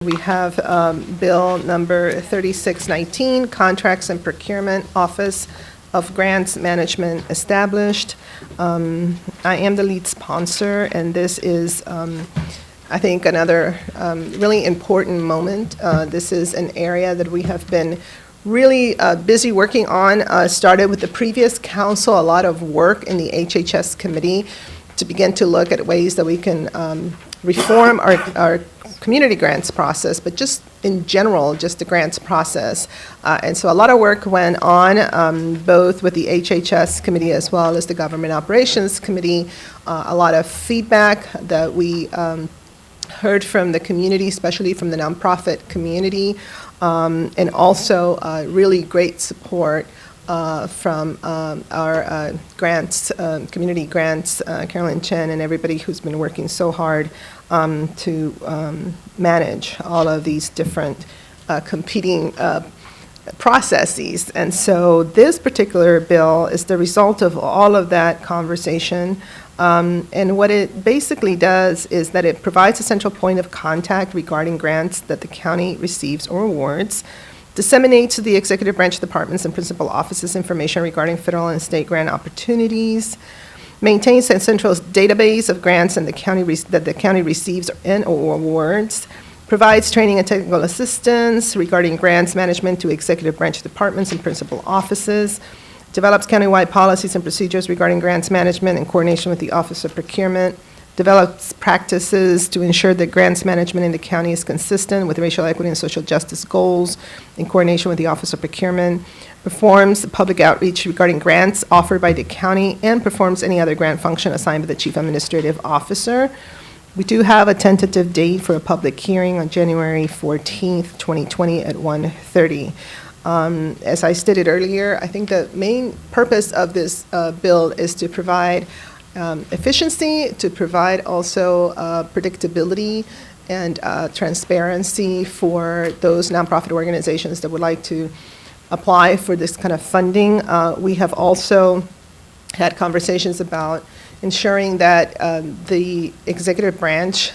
We have Bill number 3619, Contracts and Procurement Office of Grants Management established. I am the lead sponsor, and this is, I think, another really important moment. This is an area that we have been really busy working on. Started with the previous council, a lot of work in the HHS committee to begin to look at ways that we can reform our community grants process, but just in general, just the grants process. And so a lot of work went on, both with the HHS committee as well as the Government Operations Committee. A lot of feedback that we heard from the community, especially from the nonprofit community, and also really great support from our grants, community grants, Carolyn Chen and everybody who's been working so hard to manage all of these different competing processes. And so this particular bill is the result of all of that conversation. And what it basically does is that it provides a central point of contact regarding grants that the county receives or awards, disseminates to the executive branch departments and principal offices information regarding federal and state grant opportunities, maintains a central database of grants that the county receives and or awards, provides training and technical assistance regarding grants management to executive branch departments and principal offices, develops countywide policies and procedures regarding grants management in coordination with the Office of Procurement, develops practices to ensure that grants management in the county is consistent with racial equity and social justice goals in coordination with the Office of Procurement, performs public outreach regarding grants offered by the county, and performs any other grant function assigned by the Chief Administrative Officer. We do have a tentative date for a public hearing on January 14th, 2020 at 1:30. As I stated earlier, I think the main purpose of this bill is to provide efficiency, to provide also predictability and transparency for those nonprofit organizations that would like to apply for this kind of funding. We have also had conversations about ensuring that the executive branch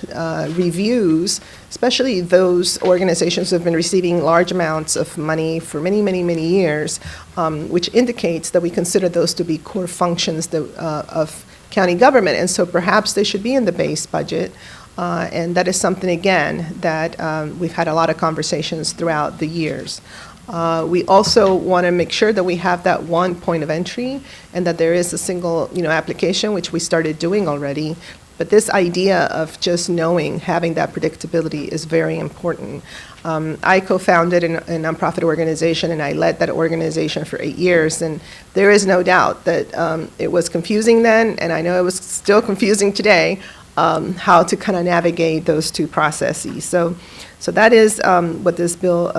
reviews, especially those organizations who have been receiving large amounts of money for many, many, many years, which indicates that we consider those to be core functions of county government, and so perhaps they should be in the base budget. And that is something, again, that we've had a lot of conversations throughout the years. We also want to make sure that we have that one point of entry and that there is a single, application, which we started doing already. But this idea of just knowing, having that predictability is very important. I co-founded a nonprofit organization, and I led that organization for 8 years. And there is no doubt that it was confusing then, and I know it was still confusing today, how to kind of navigate those two processes. So that is what this bill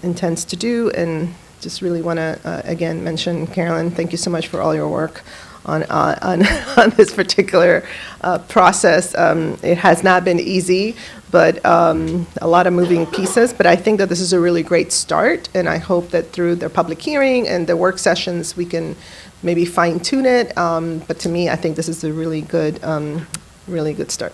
intends to do, and just really want to, again, mention, Carolyn, thank you so much for all your work on this particular process. It has not been easy, but a lot of moving pieces. But I think that this is a really great start, and I hope that through the public hearing and the work sessions, we can maybe fine-tune it. But to me, I think this is a really good start.